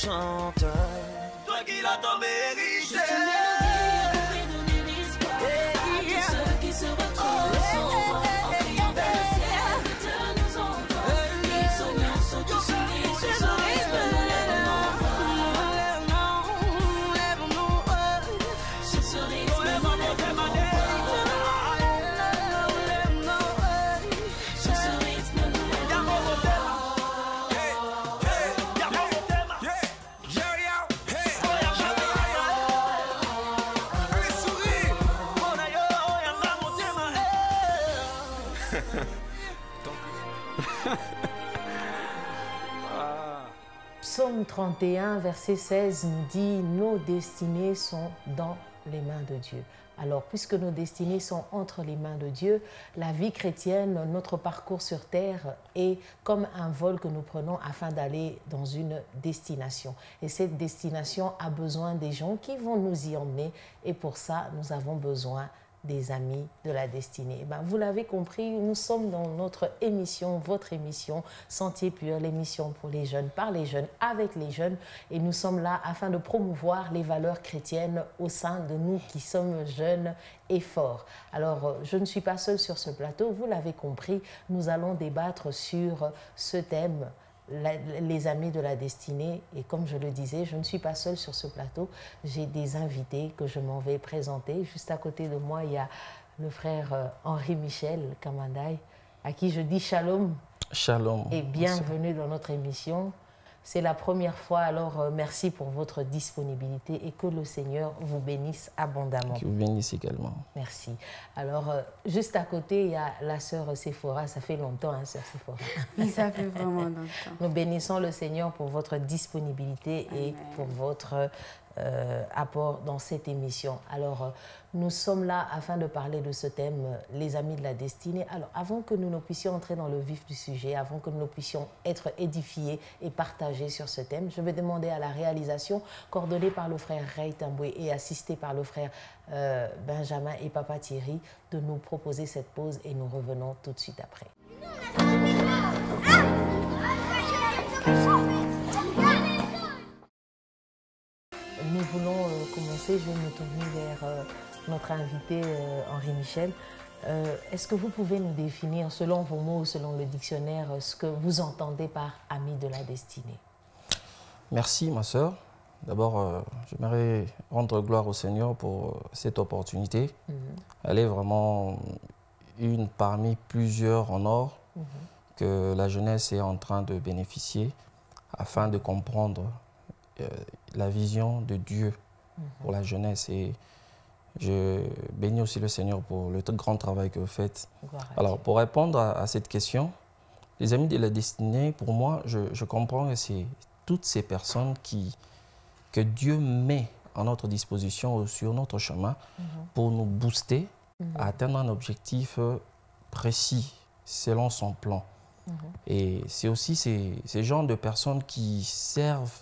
chante. Toi qui l'as tant mérité. Juste une mélodie pour donner l'espoir à tous ceux qui se retrouvent sans toi, en criant vers le ciel, que Dieu nous entend. Ils soignent ceux qui s'unissent, ce soir, lève-nous, ce soir, Psaume 31, verset 16 nous dit « Nos destinées sont dans les mains de Dieu ». Alors, puisque nos destinées sont entre les mains de Dieu, la vie chrétienne, notre parcours sur terre est comme un vol que nous prenons afin d'aller dans une destination. Et cette destination a besoin des gens qui vont nous y emmener. Et pour ça, nous avons besoin des amis de la destinée. Vous l'avez compris, nous sommes dans notre émission, votre émission, Sentier Pur, l'émission pour les jeunes, par les jeunes, avec les jeunes. Et nous sommes là afin de promouvoir les valeurs chrétiennes au sein de nous qui sommes jeunes et forts. Alors, je ne suis pas seule sur ce plateau, vous l'avez compris, nous allons débattre sur ce thème, les amis de la destinée. Et comme je le disais, je ne suis pas seule sur ce plateau. J'ai des invités que je m'en vais présenter. Juste à côté de moi, il y a le frère Henri-Michel Kamandaï, à qui je dis shalom. Shalom. Et bienvenue dans notre émission. C'est la première fois, alors merci pour votre disponibilité et que le Seigneur vous bénisse abondamment. Qu'il vous bénisse également. Merci. Alors, juste à côté, il y a la sœur Sephora. Ça fait longtemps, hein, sœur Sephora. Oui, ça fait vraiment longtemps. Nous bénissons le Seigneur pour votre disponibilité et Amen. pour votre apport dans cette émission. Alors, nous sommes là afin de parler de ce thème, les amis de la destinée. Alors, avant que nous ne puissions entrer dans le vif du sujet, avant que nous puissions être édifiés et partagés sur ce thème, je vais demander à la réalisation, coordonnée par le frère Ray Tamboué et assistée par le frère Benjamin et Papa Thierry, de nous proposer cette pause et nous revenons tout de suite après. Nous voulons commencer, je vais me tourner vers notre invité Henri-Michel. Est-ce que vous pouvez nous définir, selon vos mots, selon le dictionnaire, ce que vous entendez par « amis de la destinée » ? Merci, ma sœur. D'abord, j'aimerais rendre gloire au Seigneur pour cette opportunité. Elle est vraiment une parmi plusieurs en or que la jeunesse est en train de bénéficier afin de comprendre la vision de Dieu pour la jeunesse. Et je bénis aussi le Seigneur pour le grand travail que vous faites. Alors, pour répondre à cette question, les amis de la destinée, pour moi, je comprends que c'est toutes ces personnes que Dieu met à notre disposition ou sur notre chemin pour nous booster à atteindre un objectif précis selon son plan. Et c'est aussi ces genres de personnes qui servent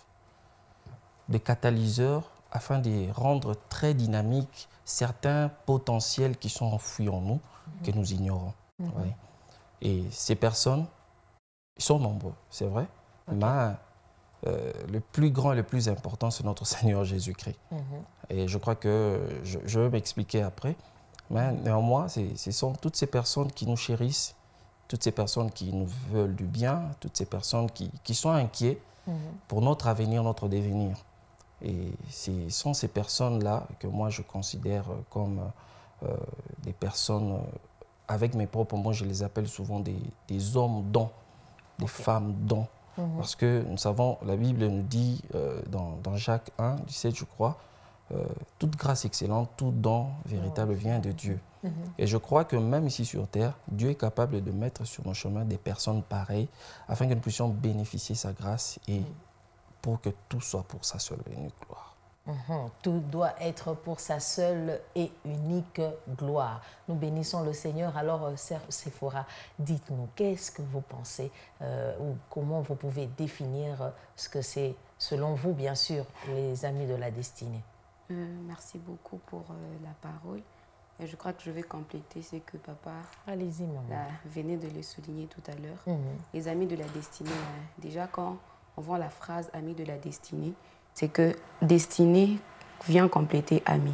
de catalyseurs afin de rendre très dynamiques certains potentiels qui sont enfouis en nous, que nous ignorons. Ouais. Et ces personnes, ils sont nombreux, c'est vrai, mais le plus grand et le plus important, c'est notre Seigneur Jésus-Christ. Et je crois que je vais m'expliquer après, mais néanmoins, ce sont toutes ces personnes qui nous chérissent, toutes ces personnes qui nous veulent du bien, toutes ces personnes qui sont inquiets pour notre avenir, notre devenir. Et ce sont ces personnes-là que moi je considère comme des personnes, avec mes propres mots, je les appelle souvent des hommes dons, des femmes dons. Parce que nous savons, la Bible nous dit dans Jacques 1, 17 je crois, toute grâce excellente, tout don véritable vient de Dieu. Et je crois que même ici sur terre, Dieu est capable de mettre sur nos chemins des personnes pareilles afin que nous puissions bénéficier de sa grâce et pour que tout soit pour sa seule et unique gloire. Tout doit être pour sa seule et unique gloire. Nous bénissons le Seigneur. Alors, sœur Sephora, dites-nous, qu'est-ce que vous pensez ou comment vous pouvez définir ce que c'est, selon vous, bien sûr, les amis de la destinée? Merci beaucoup pour la parole. Et je crois que je vais compléter ce que papa Allez-y, maman. venait de le souligner tout à l'heure. Les amis de la destinée, déjà quand on voit la phrase « ami de la destinée », c'est que destinée vient compléter ami.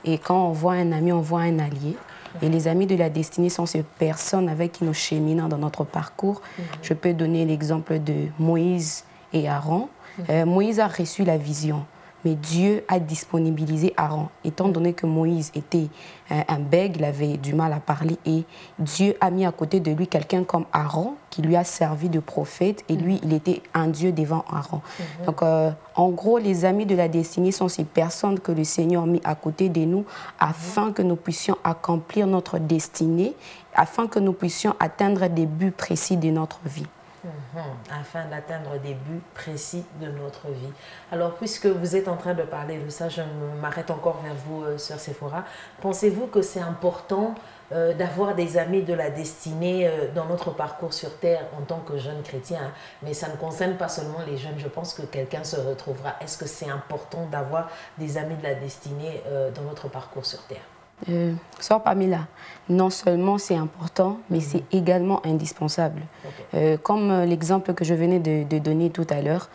Et quand on voit un ami, on voit un allié. Et les amis de la destinée sont ces personnes avec qui nous cheminons dans notre parcours. Je peux donner l'exemple de Moïse et Aaron. Moïse a reçu la vision, mais Dieu a disponibilisé Aaron. Étant donné que Moïse était un bègue, il avait du mal à parler, et Dieu a mis à côté de lui quelqu'un comme Aaron, qui lui a servi de prophète, et lui, il était un Dieu devant Aaron. Donc, en gros, les amis de la destinée sont ces personnes que le Seigneur a mis à côté de nous afin que nous puissions accomplir notre destinée, afin que nous puissions atteindre des buts précis de notre vie. Afin d'atteindre des buts précis de notre vie. Alors, puisque vous êtes en train de parler de ça, je m'arrête encore vers vous, Sœur Séphora. Pensez-vous que c'est important d'avoir des amis de la destinée dans notre parcours sur terre en tant que jeune chrétien, hein? Mais ça ne concerne pas seulement les jeunes, je pense que quelqu'un se retrouvera. Est-ce que c'est important d'avoir des amis de la destinée dans notre parcours sur terre? Sœur Pamela, non seulement c'est important, mais c'est également indispensable. Comme l'exemple que je venais de donner tout à l'heure,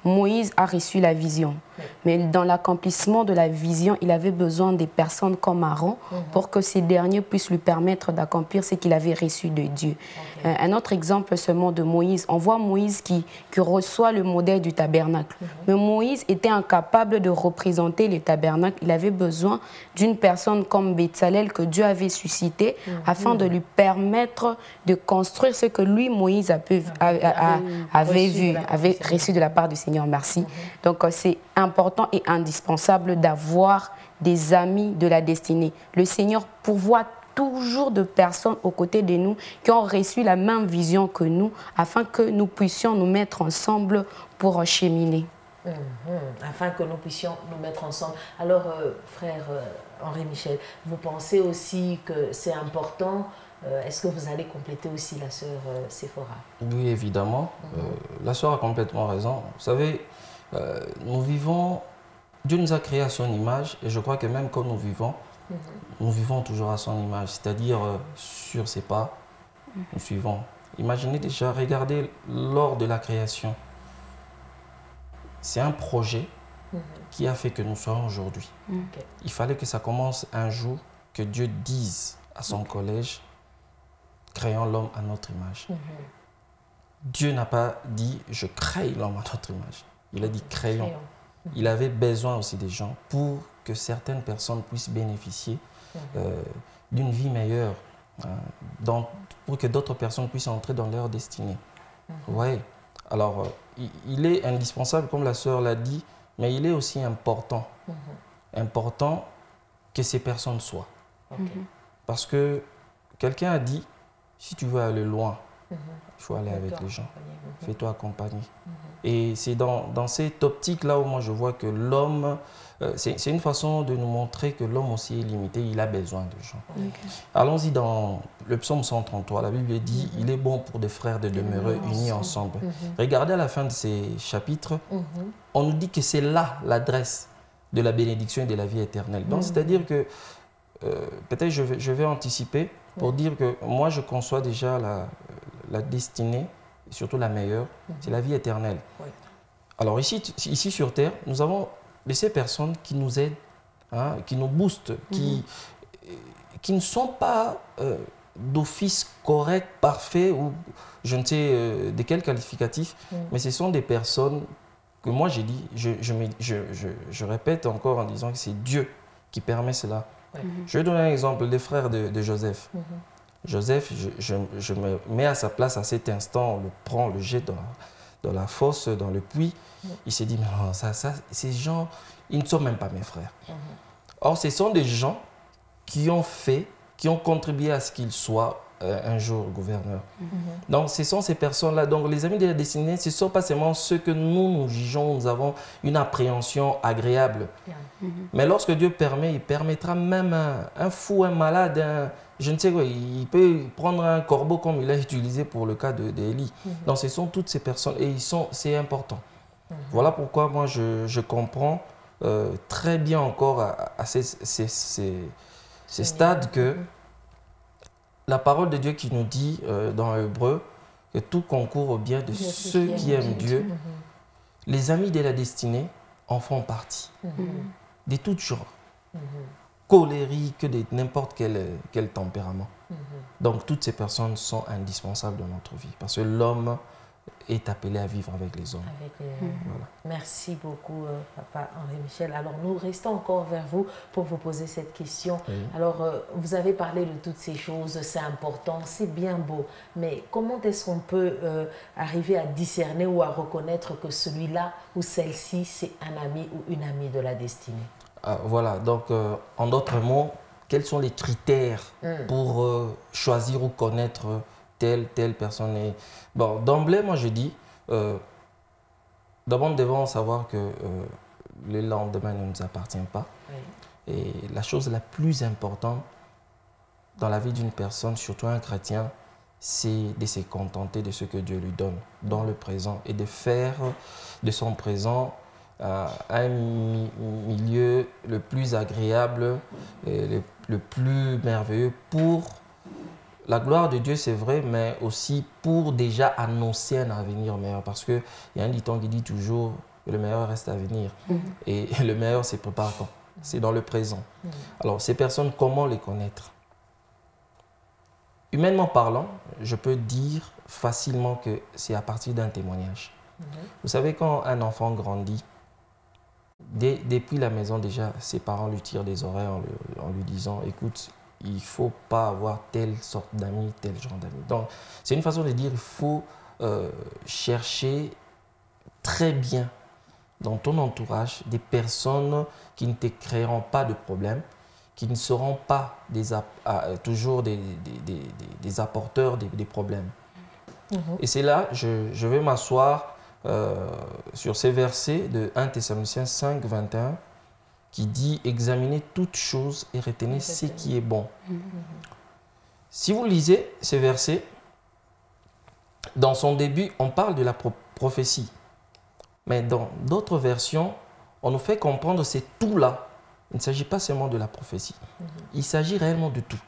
Moïse a reçu la vision. Mais dans l'accomplissement de la vision, il avait besoin des personnes comme Aaron pour que ces derniers puissent lui permettre d'accomplir ce qu'il avait reçu de Dieu. Un autre exemple seulement de Moïse. On voit Moïse qui reçoit le modèle du tabernacle. Mais Moïse était incapable de représenter le tabernacle. Il avait besoin d'une personne comme Betsalel que Dieu avait suscité afin de lui permettre de construire ce que lui, Moïse, avait reçu de la part du Seigneur. Merci. Donc, c'est important et indispensable d'avoir des amis de la destinée. Le Seigneur pourvoit toujours de personnes aux côtés de nous qui ont reçu la même vision que nous afin que nous puissions nous mettre ensemble pour cheminer. Afin que nous puissions nous mettre ensemble. Alors, frère Henri Michel, vous pensez aussi que c'est important? Est-ce que vous allez compléter aussi la sœur Séphora? Oui, évidemment. La sœur a complètement raison. Vous savez, nous vivons, Dieu nous a créés à son image, et je crois que même quand nous vivons toujours à son image, c'est-à-dire sur ses pas, nous suivons. Imaginez déjà, regardez lors de la création. C'est un projet qui a fait que nous soyons aujourd'hui. Il fallait que ça commence un jour, que Dieu dise à son collège, créons l'homme à notre image. Dieu n'a pas dit, je crée l'homme à notre image. Il a dit, créons. Il avait besoin aussi des gens pour que certaines personnes puissent bénéficier d'une vie meilleure, pour que d'autres personnes puissent entrer dans leur destinée. Vous voyez? Alors, il est indispensable, comme la sœur l'a dit, mais il est aussi important. Important que ces personnes soient. Parce que quelqu'un a dit, si tu veux aller loin, il faut aller avec les gens. Fais-toi accompagner. Et c'est dans cette optique-là où moi je vois que l'homme, c'est une façon de nous montrer que l'homme aussi est limité, il a besoin de gens. Allons-y dans le psaume 133, la Bible dit, il est bon pour des frères de demeurer unis ensemble. Regardez à la fin de ces chapitres, on nous dit que c'est là l'adresse de la bénédiction et de la vie éternelle. Donc c'est-à-dire que, peut-être je vais anticiper pour dire que moi je conçois déjà la destinée, et surtout la meilleure, c'est la vie éternelle. Alors ici sur Terre, nous avons ces personnes qui nous aident, qui nous boostent, qui ne sont pas d'office correct, parfait, ou je ne sais de quel qualificatif, mais ce sont des personnes que moi j'ai dit, je répète encore en disant que c'est Dieu qui permet cela. Je vais donner un exemple des frères de Joseph. Joseph, je me mets à sa place à cet instant, on le prend, on le jette dans la fosse, dans le puits. Il s'est dit, mais non, ces gens, ils ne sont même pas mes frères. Or, ce sont des gens qui ont contribué à ce qu'ils soient un jour gouverneurs. Donc, ce sont ces personnes-là. Donc, les amis de la destinée, ce ne sont pas seulement ceux que nous jugeons, nous avons une appréhension agréable. Mais lorsque Dieu permet, il permettra même un fou, un malade, je ne sais quoi, il peut prendre un corbeau comme il a utilisé pour le cas d'Élie. Donc, ce sont toutes ces personnes et c'est important. Voilà pourquoi moi, je comprends très bien encore à ces stades que la parole de Dieu qui nous dit dans Hébreu que tout concourt au bien de ceux qui aiment Dieu. Les amis de la destinée en font partie, de tout genre, colériques, de n'importe quel tempérament. Donc toutes ces personnes sont indispensables dans notre vie, parce que l'homme est appelé à vivre avec les hommes. Voilà. Merci beaucoup, Papa Henri Michel. Alors, nous restons encore vers vous pour vous poser cette question. Oui. Alors, vous avez parlé de toutes ces choses, c'est important, c'est bien beau, mais comment est-ce qu'on peut arriver à discerner ou à reconnaître que celui-là ou celle-ci, c'est un ami ou une amie de la destinée? Voilà, donc, en d'autres mots, quels sont les critères pour choisir ou connaître telle personne est... Bon, d'emblée, moi je dis, d'abord nous devons savoir que le lendemain ne nous appartient pas. Oui. Et la chose la plus importante dans la vie d'une personne, surtout un chrétien, c'est de se contenter de ce que Dieu lui donne dans le présent et de faire de son présent un milieu le plus agréable et le plus merveilleux pour la gloire de Dieu, c'est vrai, mais aussi pour déjà annoncer un avenir meilleur. Parce qu'il y a un dicton qui dit toujours que le meilleur reste à venir. Et le meilleur se prépare quand? C'est dans le présent. Alors, ces personnes, comment les connaître? Humainement parlant, je peux dire facilement que c'est à partir d'un témoignage. Vous savez, quand un enfant grandit, depuis la maison déjà, ses parents lui tirent des oreilles en lui disant « Écoute, il ne faut pas avoir telle sorte d'amis, tel genre d'amis. » Donc, c'est une façon de dire qu'il faut chercher très bien dans ton entourage des personnes qui ne te créeront pas de problèmes, qui ne seront pas toujours des apporteurs des problèmes. Et c'est là, je vais m'asseoir sur ces versets de 1 Thessaloniciens 5, 21, qui dit « Examinez toutes choses et retenez ce qui est bon. » Si vous lisez ces versets, dans son début, on parle de la prophétie. Mais dans d'autres versions, on nous fait comprendre c'est tout là. Il ne s'agit pas seulement de la prophétie. Il s'agit réellement de tout.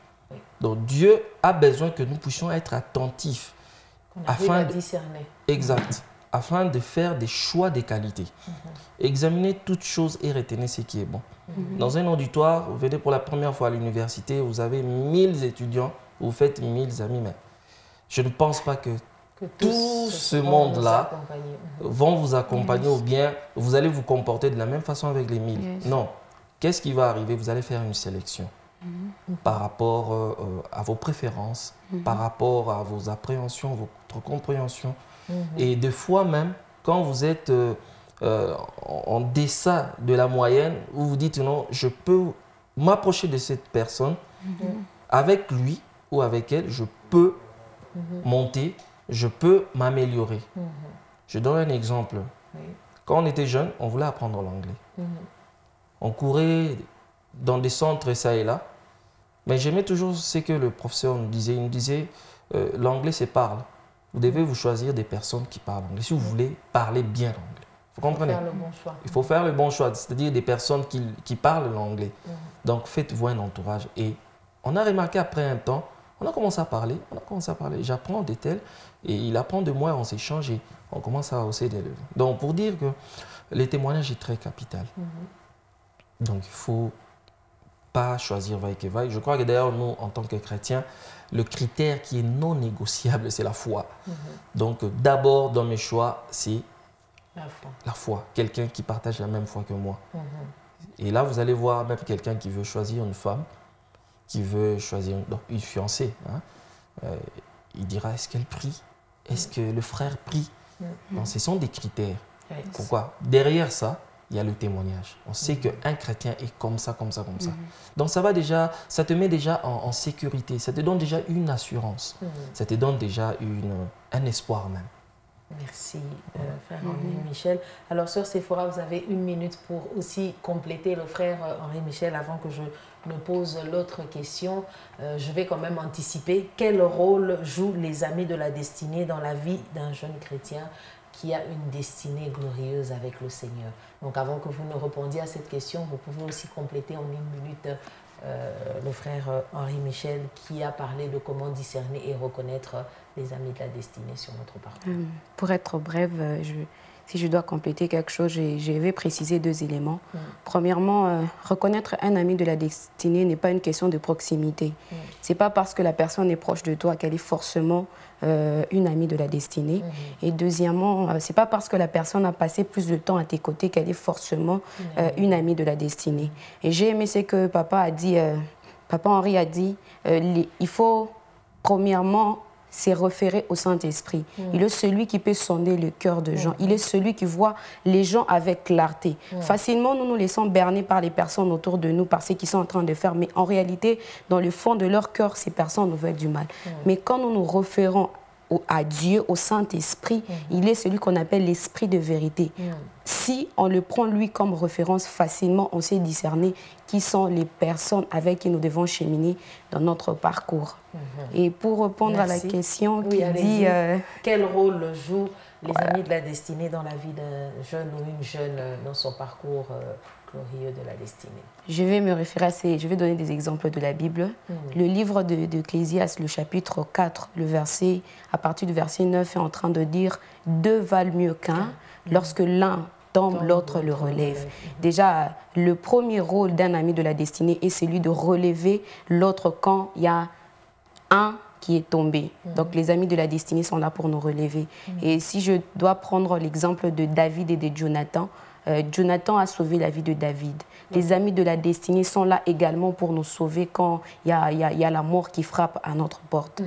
Donc Dieu a besoin que nous puissions être attentifs. Afin à discerner. Exact. Afin de faire des choix de qualité. Examinez toutes choses et retenez ce qui est bon. Dans un auditoire, vous venez pour la première fois à l'université, vous avez 1000 étudiants, vous faites 1000 amis, mais je ne pense pas que tout ce monde-là vont vous accompagner ou bien vous allez vous comporter de la même façon avec les 1000. Non. Qu'est-ce qui va arriver? Vous allez faire une sélection par rapport à vos préférences, par rapport à vos appréhensions, votre compréhension. Et des fois même, quand vous êtes en deçà de la moyenne, vous vous dites non, je peux m'approcher de cette personne, avec lui ou avec elle, je peux monter, je peux m'améliorer. Je donne un exemple. Quand on était jeune, on voulait apprendre l'anglais. On courait dans des centres ça et là, mais j'aimais toujours ce que le professeur nous disait. Il nous disait, l'anglais c'est parle. Vous devez vous choisir des personnes qui parlent anglais. Si vous voulez parler bien l'anglais. Vous comprenez? Il faut faire le bon choix. Il faut faire le bon choix, c'est-à-dire des personnes qui parlent l'anglais. Donc faites-vous un entourage. Et on a remarqué après un temps, on a commencé à parler, J'apprends de tels et il apprend de moi, on s'échange et on commence à hausser des lèvres. Donc pour dire que le témoignage est très capital. Donc il ne faut pas choisir vaille que vaille. Je crois que d'ailleurs nous, en tant que chrétiens, le critère qui est non négociable, c'est la foi. Donc d'abord dans mes choix, c'est la foi. Quelqu'un qui partage la même foi que moi. Et là, vous allez voir même quelqu'un qui veut choisir une femme, qui veut choisir une fiancée. Il dira, est-ce qu'elle prie? Est-ce que le frère prie? Non, ce sont des critères. Pourquoi? Derrière ça, il y a le témoignage. On sait qu'un chrétien est comme ça, comme ça, comme ça. Donc ça te met déjà en sécurité, ça te donne déjà une assurance, ça te donne déjà un espoir même. Merci, frère Henri Michel. Alors, sœur Séphora, vous avez 1 minute pour aussi compléter le frère Henri Michel avant que je ne pose l'autre question. Je vais quand même anticiper. Quel rôle jouent les amis de la destinée dans la vie d'un jeune chrétien qui a une destinée glorieuse avec le Seigneur? Donc, avant que vous ne répondiez à cette question, vous pouvez aussi compléter en 1 minute le frère Henri Michel, qui a parlé de comment discerner et reconnaître les amis de la destinée sur notre parcours. Pour être brève, si je dois compléter quelque chose, je vais préciser 2 éléments. Premièrement, reconnaître un ami de la destinée n'est pas une question de proximité. Ce n'est pas parce que la personne est proche de toi qu'elle est forcément une amie de la destinée. Et deuxièmement, ce n'est pas parce que la personne a passé plus de temps à tes côtés qu'elle est forcément une amie de la destinée. Et j'ai aimé ce que Papa Henri a dit, il faut premièrement c'est référé au Saint-Esprit. Il est celui qui peut sonder le cœur de gens. Il est celui qui voit les gens avec clarté. Facilement, nous nous laissons berner par les personnes autour de nous, par ce qu'ils sont en train de faire. Mais en réalité, dans le fond de leur cœur, ces personnes nous veulent du mal. Mais quand nous nous référons à Dieu, au Saint-Esprit, il est celui qu'on appelle l'Esprit de vérité. Si on le prend lui comme référence, facilement on sait discerner qui sont les personnes avec qui nous devons cheminer dans notre parcours. Et pour répondre à la question qui dit... Quel rôle jouent les amis de la destinée dans la vie d'un jeune ou une jeune dans son parcours glorieux de la destinée? Je vais me référer je vais donner des exemples de la Bible. Le livre d'Ecclésiaste, le chapitre 4, à partir du verset 9, est en train de dire « Deux valent mieux qu'un, lorsque l'un tombe, l'autre le relève ». Déjà, le premier rôle d'un ami de la destinée est celui de relever l'autre quand il y a un qui est tombé. Donc les amis de la destinée sont là pour nous relever. Et si je dois prendre l'exemple de David et de Jonathan, Jonathan a sauvé la vie de David. Les amis de la destinée sont là également pour nous sauver quand il y a la mort qui frappe à notre porte.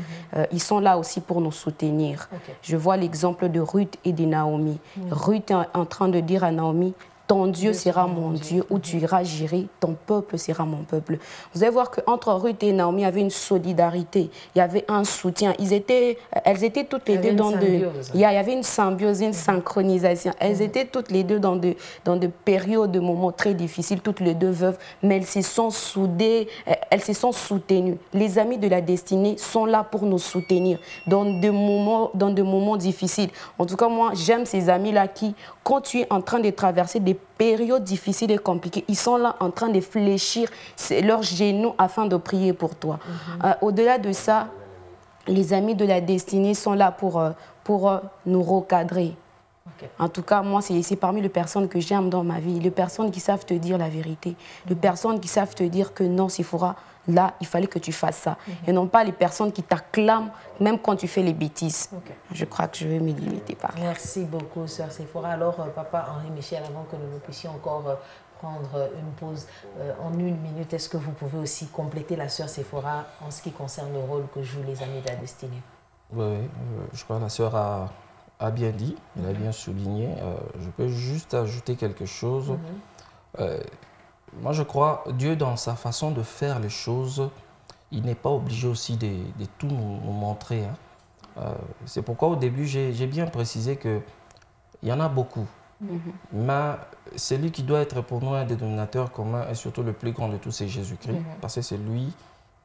Ils sont là aussi pour nous soutenir. Je vois l'exemple de Ruth et de Naomi. Ruth est en train de dire à Naomi, ton Dieu sera mon Dieu, où tu iras gérer, ton peuple sera mon peuple. Vous allez voir qu'entre Ruth et Naomi, il y avait une solidarité, il y avait un soutien. Elles étaient toutes les deux dans il y avait une symbiose, une synchronisation. Elles étaient toutes les deux dans de périodes, de moments très difficiles, toutes les deux veuves, mais elles se sont soudées, elles se sont soutenues. Les amis de la destinée sont là pour nous soutenir dans de moments difficiles. En tout cas, moi, j'aime ces amis-là qui, quand tu es en train de traverser des périodes difficiles et compliquées, ils sont là en train de fléchir leurs genoux afin de prier pour toi. Au-delà de ça, les amis de la destinée sont là pour nous recadrer. En tout cas, moi, c'est parmi les personnes que j'aime dans ma vie, les personnes qui savent te dire la vérité, les personnes qui savent te dire que non, Sephora, là, il fallait que tu fasses ça. Et non pas les personnes qui t'acclament, même quand tu fais les bêtises. Je crois que je vais me limiter par là. Merci beaucoup, Sœur Sephora. Alors, Papa Henri Michel, avant que nous puissions encore prendre une pause en 1 minute, est-ce que vous pouvez aussi compléter la Sœur Sephora en ce qui concerne le rôle que jouent les amis de la destinée? Oui, je crois que la Sœur a bien dit, elle a bien souligné. Je peux juste ajouter quelque chose. Moi, je crois, Dieu, dans sa façon de faire les choses, il n'est pas obligé aussi de tout nous montrer. C'est pourquoi, au début, j'ai bien précisé qu'il y en a beaucoup. Mais celui qui doit être pour nous un dénominateur commun et surtout le plus grand de tous, c'est Jésus-Christ. Parce que c'est lui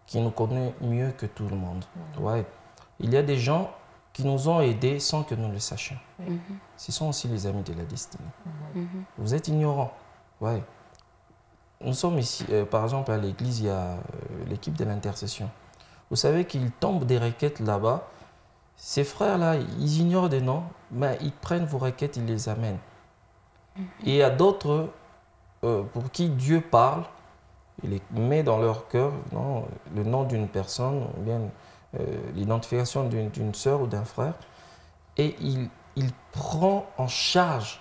qui nous connaît mieux que tout le monde. Ouais. Il y a des gens qui nous ont aidés sans que nous le sachions. Ce sont aussi les amis de la destinée. Vous êtes ignorants. Ouais. Nous sommes ici, par exemple, à l'église, il y a l'équipe de l'intercession. Vous savez qu'il tombe des requêtes là-bas. Ces frères-là, ils ignorent des noms, mais ils prennent vos requêtes, ils les amènent. Et il y a d'autres pour qui Dieu parle, il les met dans leur cœur le nom d'une personne, ou bien l'identification d'une sœur ou d'un frère, et il prend en charge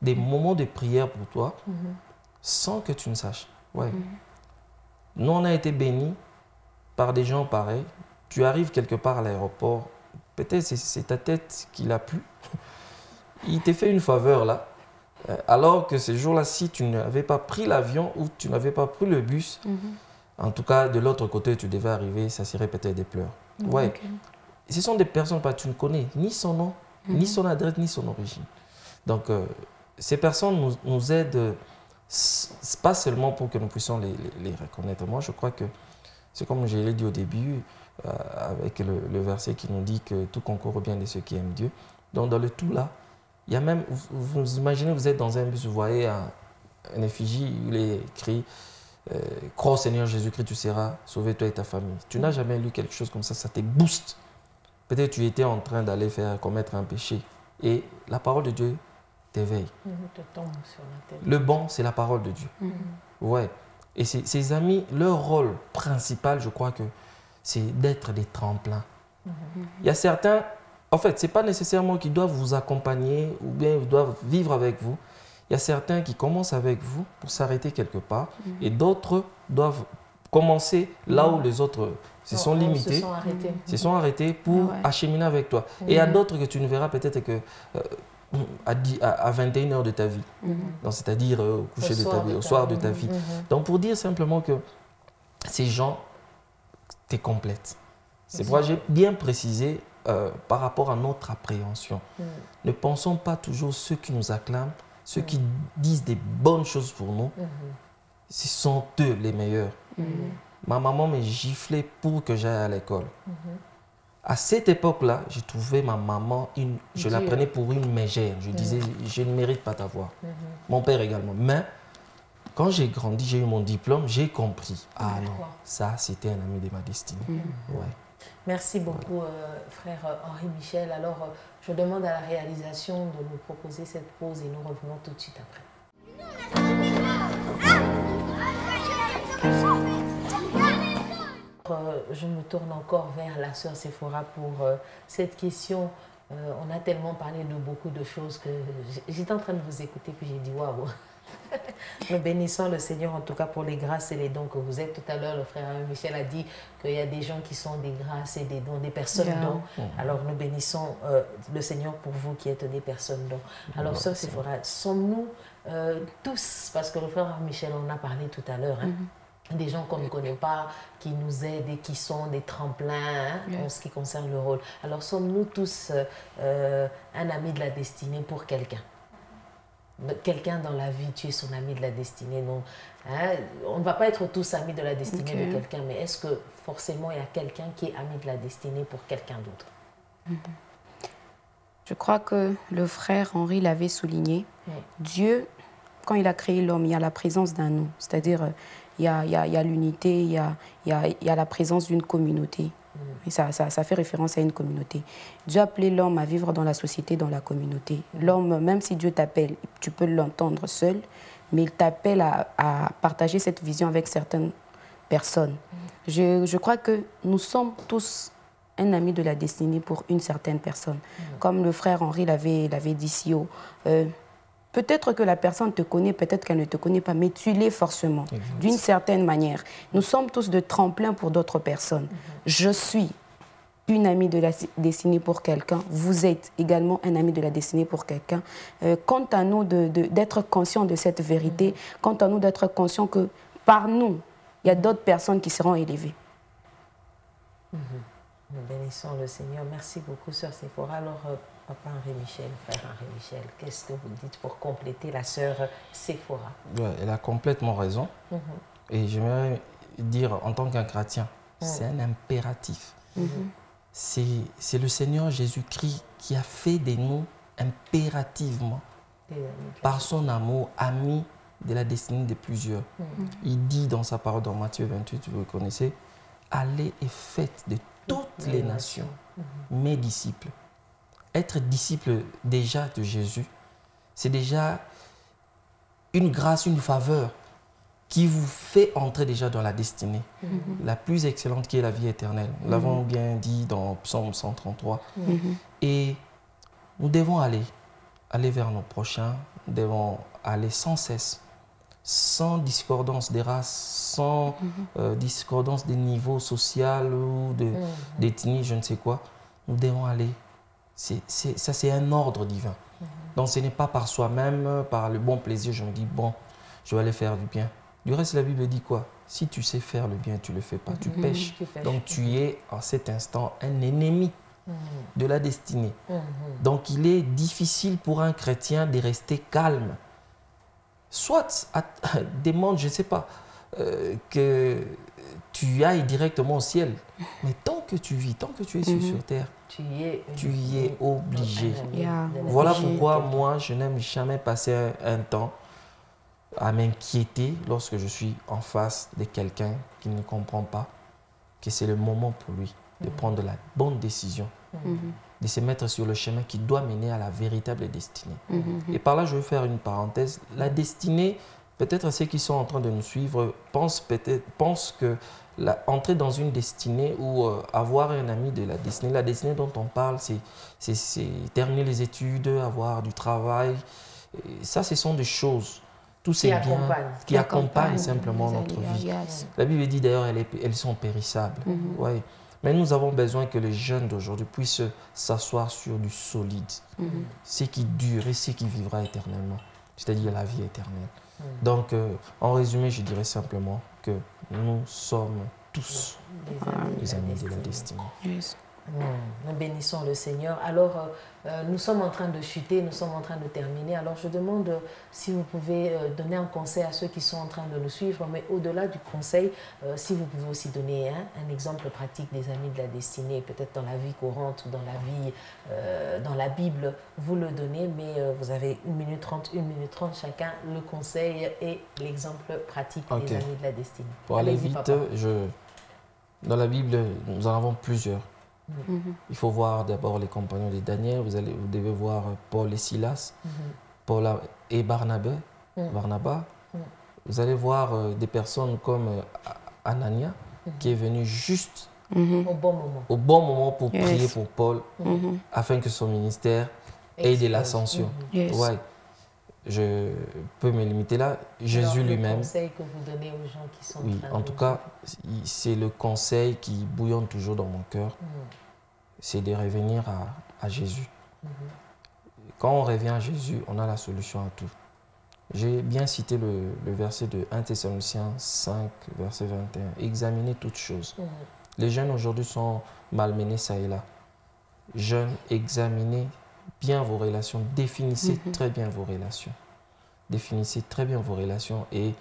des moments de prière pour toi, sans que tu ne saches. Ouais. Nous, on a été bénis par des gens pareils. Tu arrives quelque part à l'aéroport, peut-être c'est ta tête qui l'a plu. Il t'a fait une faveur là. Alors que ce jour-là, si tu n'avais pas pris l'avion ou tu n'avais pas pris le bus, en tout cas, de l'autre côté, tu devais arriver, ça serait peut-être des pleurs. Ouais. Ce sont des personnes que tu ne connais ni son nom, ni son adresse, ni son origine. Donc, ces personnes nous aident. Pas seulement pour que nous puissions les reconnaître. Moi, je crois que c'est comme je l'ai dit au début, avec le verset qui nous dit que tout concourt au bien de ceux qui aiment Dieu. Donc, dans le tout là, il y a même, vous imaginez, vous êtes dans un bus, vous voyez un effigie, il est écrit crois au Seigneur Jésus-Christ, tu seras sauvé, toi et ta famille. Tu n'as jamais lu quelque chose comme ça te booste. Peut-être tu étais en train d'aller commettre un péché et la parole de Dieu t'éveille. Te tombe sur la tête. Le bon, c'est la parole de Dieu. Ouais. Et ces amis, leur rôle principal, je crois que c'est d'être des tremplins. Il y a certains, en fait, ce n'est pas nécessairement qu'ils doivent vous accompagner ou bien ils doivent vivre avec vous. Il y a certains qui commencent avec vous pour s'arrêter quelque part et d'autres doivent commencer là où les autres se sont limités, se sont arrêtés pour acheminer avec toi. Et il y a d'autres que tu ne verras peut-être que à 21 heures de ta vie, c'est-à-dire au coucher de ta vie, au soir de ta vie. Donc pour dire simplement que ces gens, tu complètes. C'est pourquoi j'ai bien précisé par rapport à notre appréhension. Ne pensons pas toujours ceux qui nous acclament, ceux qui disent des bonnes choses pour nous, ce sont eux les meilleurs. Ma maman me giflait pour que j'aille à l'école. À cette époque-là, j'ai trouvé ma maman, je la prenais pour une mégère. Je disais, je ne mérite pas t'avoir. Mon père également. Mais quand j'ai grandi, j'ai eu mon diplôme, j'ai compris. Ah non, ça, c'était un ami de ma destinée. Ouais. Merci beaucoup, frère Henri Michel. Alors, je demande à la réalisation de nous proposer cette pause et nous revenons tout de suite après. Je me tourne encore vers la sœur Séphora pour cette question. On a tellement parlé de beaucoup de choses que j'étais en train de vous écouter puis j'ai dit waouh. Nous bénissons le Seigneur en tout cas pour les grâces et les dons que vous êtes. Tout à l'heure, le frère Michel a dit qu'il y a des gens qui sont des grâces et des dons, des personnes dons. Alors nous bénissons le Seigneur pour vous qui êtes des personnes dons. Alors sœur Séphora, sommes-nous tous, parce que le frère Michel en a parlé tout à l'heure, des gens qu'on ne connaît pas, qui nous aident et qui sont des tremplins en ce qui concerne le rôle. Alors sommes-nous tous un ami de la destinée pour quelqu'un? Quelqu'un dans la vie, tu es son ami de la destinée, non? On ne va pas être tous amis de la destinée de quelqu'un, mais est-ce que forcément il y a quelqu'un qui est ami de la destinée pour quelqu'un d'autre? Je crois que le frère Henri l'avait souligné. Dieu, quand il a créé l'homme, il y a la présence d'un nous, c'est-à-dire il y a l'unité, il y a la présence d'une communauté. Et ça fait référence à une communauté. Dieu a appelé l'homme à vivre dans la société, dans la communauté. L'homme, même si Dieu t'appelle, tu peux l'entendre seul, mais il t'appelle à partager cette vision avec certaines personnes. Je crois que nous sommes tous un ami de la destinée pour une certaine personne. Comme le frère Henri l'avait dit si haut. Peut-être que la personne te connaît, peut-être qu'elle ne te connaît pas, mais tu l'es forcément, d'une certaine manière. Nous sommes tous de tremplins pour d'autres personnes. Je suis une amie de la destinée pour quelqu'un. Vous êtes également un ami de la destinée pour quelqu'un. Quant à nous d'être conscients de cette vérité, quant à nous d'être conscients que par nous, il y a d'autres personnes qui seront élevées. Nous bénissons le Seigneur. Merci beaucoup, sœur Séphora. Alors, papa Henri Michel, frère Henri Michel, qu'est-ce que vous dites pour compléter la sœur Séphora? Elle a complètement raison. Et j'aimerais dire, en tant qu'un chrétien, c'est un impératif. C'est le Seigneur Jésus-Christ qui a fait de nous impérativement, par son amour, amis de la destinée de plusieurs. Il dit dans sa parole dans Matthieu 28, vous le connaissez, allez et faites de toutes les nations mes disciples. Être disciple déjà de Jésus, c'est déjà une grâce, une faveur qui vous fait entrer déjà dans la destinée, la plus excellente qui est la vie éternelle. Nous l'avons bien dit dans Psaume 133. Et nous devons aller vers nos prochains, nous devons aller sans cesse, sans discordance des races, sans discordance des niveaux sociaux ou d'ethnie, je ne sais quoi. Nous devons aller. Ça, c'est un ordre divin. Donc, ce n'est pas par soi-même, par le bon plaisir, je me dis, bon, je vais aller faire du bien. Du reste, la Bible dit quoi? Si tu sais faire le bien, tu ne le fais pas, tu pêches. Donc, tu es, en cet instant, un ennemi de la destinée. Donc, il est difficile pour un chrétien de rester calme. Soit, demande, je ne sais pas, que tu ailles directement au ciel. Mais tant que tu vis, tant que tu es sur terre, tu y es obligé. Voilà pourquoi moi, je n'aime jamais passer un temps à m'inquiéter lorsque je suis en face de quelqu'un qui ne comprend pas que c'est le moment pour lui de prendre la bonne décision, de se mettre sur le chemin qui doit mener à la véritable destinée. Et par là, je veux faire une parenthèse. La destinée, peut-être ceux qui sont en train de nous suivre pensent que entrer dans une destinée ou avoir un ami de la destinée dont on parle, c'est terminer les études, avoir du travail. Et ça, ce sont des choses, tous ces biens qui accompagnent simplement notre vie. La Bible dit d'ailleurs, elles sont périssables. Ouais. Mais nous avons besoin que les jeunes d'aujourd'hui puissent s'asseoir sur du solide, ce qui dure et ce qui vivra éternellement, c'est-à-dire la vie éternelle. Donc, en résumé, je dirais simplement que nous sommes tous les amis de la destinée. Yes. Nous bénissons le Seigneur. Alors, nous sommes en train de chuter, nous sommes en train de terminer. Alors, je demande si vous pouvez donner un conseil à ceux qui sont en train de nous suivre, mais au-delà du conseil, si vous pouvez aussi donner un exemple pratique des amis de la destinée, peut-être dans la vie courante ou dans la vie, dans la Bible, vous le donnez, mais vous avez 1 minute 30 chacun, le conseil et l'exemple pratique des amis de la destinée. Pour aller vite, dans la Bible, nous en avons plusieurs. Il faut voir d'abord les compagnons de Daniel, vous devez voir Paul et Silas, Paul et Barnabas. Vous allez voir des personnes comme Anania qui est venu juste au bon moment pour prier pour Paul afin que son ministère ait de l'ascension. Ouais. Je peux me limiter là. Jésus lui-même. Le conseil que vous donnez aux gens qui sont en tout cas, c'est le conseil qui bouillonne toujours dans mon cœur. C'est de revenir à Jésus. Quand on revient à Jésus, on a la solution à tout. J'ai bien cité le verset de 1 Thessaloniciens 5, verset 21. Examinez toutes choses. Les jeunes aujourd'hui sont malmenés ça et là. Jeunes, examinez bien vos relations, définissez très bien vos relations. Définissez très bien vos relations et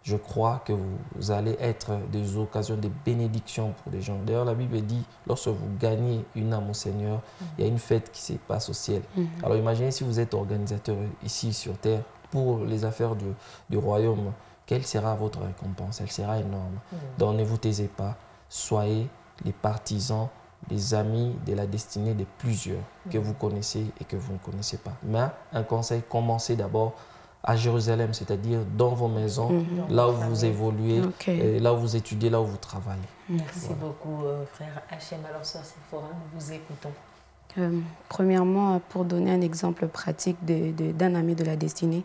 je crois que vous allez être des occasions, des bénédictions pour les gens. D'ailleurs, la Bible dit, lorsque vous gagnez une âme au Seigneur, il y a une fête qui se passe au ciel. Alors imaginez si vous êtes organisateur ici sur terre pour les affaires du royaume, quelle sera votre récompense? Elle sera énorme. Donc ne vous taisez pas, soyez les partisans, les amis de la destinée de plusieurs que vous connaissez et que vous ne connaissez pas. Mais un conseil, commencez d'abord à Jérusalem, c'est-à-dire dans vos maisons, là où vous évoluez, là où vous étudiez, là où vous travaillez. Merci beaucoup, frère Hachem. Alors, sœur Sephora, nous vous écoutons. Premièrement, pour donner un exemple pratique d'un ami de la destinée,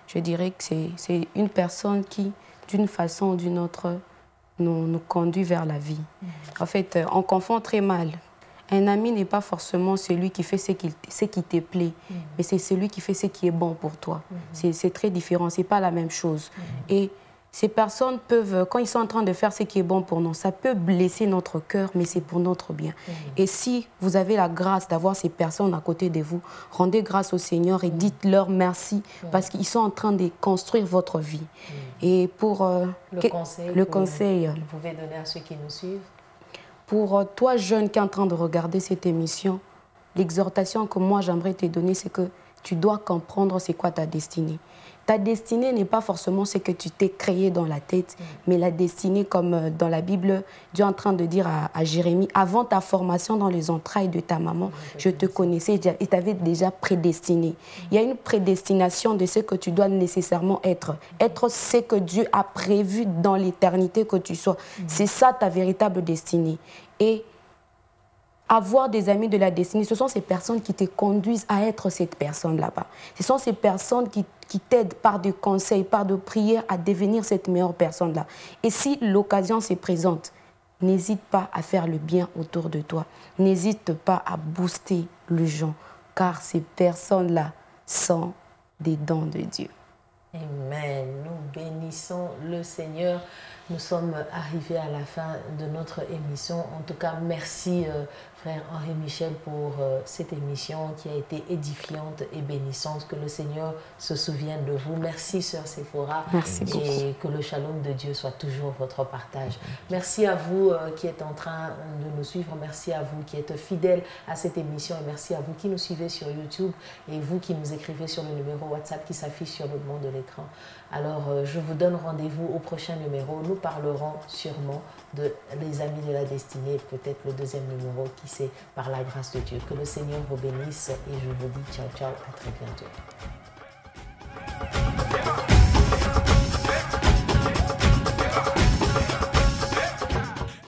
je dirais que c'est une personne qui, d'une façon ou d'une autre, nous conduit vers la vie. En fait, on confond très mal. Un ami n'est pas forcément celui qui fait ce qui te plaît, mais c'est celui qui fait ce qui est bon pour toi. C'est très différent, ce n'est pas la même chose. Et ces personnes peuvent, quand ils sont en train de faire ce qui est bon pour nous, ça peut blesser notre cœur, mais c'est pour notre bien. Et si vous avez la grâce d'avoir ces personnes à côté de vous, rendez grâce au Seigneur et dites-leur merci parce qu'ils sont en train de construire votre vie. Et pour le conseil, vous pouvez donner à ceux qui nous suivent. Pour toi, jeune qui est en train de regarder cette émission, l'exhortation que moi j'aimerais te donner, c'est que tu dois comprendre c'est quoi ta destinée. Ta destinée n'est pas forcément ce que tu t'es créé dans la tête, mais la destinée, comme dans la Bible, Dieu est en train de dire à Jérémie, avant ta formation dans les entrailles de ta maman, je te connaissais et t'avais déjà prédestiné. Il y a une prédestination de ce que tu dois nécessairement être. Être ce que Dieu a prévu dans l'éternité que tu sois. C'est ça ta véritable destinée. Et avoir des amis de la destinée, ce sont ces personnes qui te conduisent à être cette personne là-bas. Ce sont ces personnes qui t'aident par des conseils, par des prières à devenir cette meilleure personne-là. Et si l'occasion se présente, n'hésite pas à faire le bien autour de toi. N'hésite pas à booster les gens, car ces personnes-là sont des dons de Dieu. Amen. Nous bénissons le Seigneur. Nous sommes arrivés à la fin de notre émission. En tout cas, merci frère Henri Michel, pour cette émission qui a été édifiante et bénissante. Que le Seigneur se souvienne de vous. Merci, sœur Sephora. Merci beaucoup. Et que le shalom de Dieu soit toujours votre partage. Merci à vous qui êtes en train de nous suivre. Merci à vous qui êtes fidèles à cette émission. Et merci à vous qui nous suivez sur YouTube et vous qui nous écrivez sur le numéro WhatsApp qui s'affiche sur le bord de l'écran. Alors, je vous donne rendez-vous au prochain numéro. Nous parlerons sûrement de les amis de la destinée, peut-être le deuxième numéro, qui sait, par la grâce de Dieu. Que le Seigneur vous bénisse et je vous dis ciao, ciao, à très bientôt.